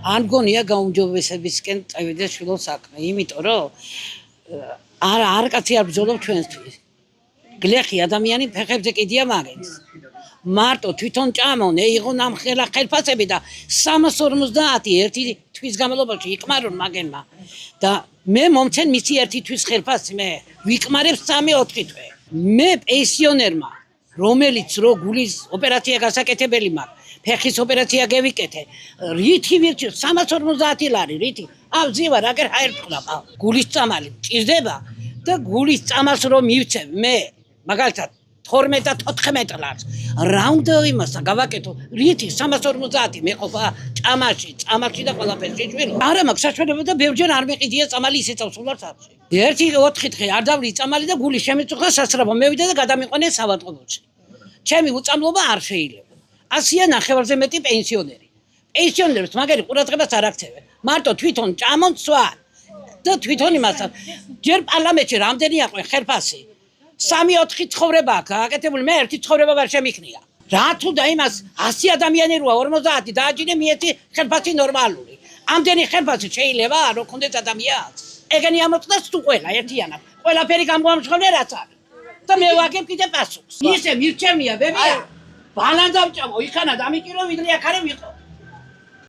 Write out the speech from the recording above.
არ მგონია გაუმჯობესებისკენ წევიდეს შვილო საქმე, იმიტომ რომ არ კაცი არ ბრძოლობს ჩვენთვის. გლეხი ადამიანი ფეხებზე კიდია მაგენს. მარტო თვითონ ჭამონე იყო ნამხელა ხელფასები და 350 ერთი თვის განმავლობაში იყმარონ მაგენმა და მე მომცენ მისი ერთი თვის ხელფასი მე ვიკმარებ 3-4 თვე. მე პენსიონერმა რომელიც რო გულის ოპერაცია გასაკეთებელი მაქვს ფეხის ოპერაცია გევიკეთე რითი ვირჩი 350 ლარი რითი ავზივა რაგერ აერთხლა გულის წამალი ჭირდება და გულის წამალს რომ მივცემ მე მაგალითად 12 და 14 ლარს რა უნდა იმასა გავაკეთო რითი 350 მეყოფა წამალში და ყველაფერში ჭვილო არა მაქვს საშუალება და ბევრჯერ არ მეყიდია წამალი ისე წავსულარ სახლში ერთი 4 დღე არ დავლის წამალი და გული შემეწუხა სასწრაფო მევიდა და გადამიყვანე სავატყობოში ჩემი უწამლობა არ შეიძლება ასია ნახევარზე მეტი პენსიონერი პენსიონერებს მაგარი ყურადღებას არ აქცევენ მარტო თვითონ ჭამონ სვან და თვითონ იმასაც ჯერ პარლამენტში რამდენი აყვე ხელფასი 3-4 ცხოვრება აქვს აკეთებული მე ერთი ცხოვრება ვერ შემიქნია რა თუ და იმას 100 ადამიანი როა 50 დააჯინე მიეთი ხელფასი ნორმალური ამდენი ხელფასი შეიძლება რო კონდეს ადამიანს ეგენი ამოწდას თუ ყველა ერთიანად ყველაფერი გამგვამშხოლე რაც არის და მე ვაგებ კიდე პასუხს ისე მირჩევნია ბებია ბალანდავ ჭამო იქანა დამიჭირო ვიდრე აქ არ ვიყო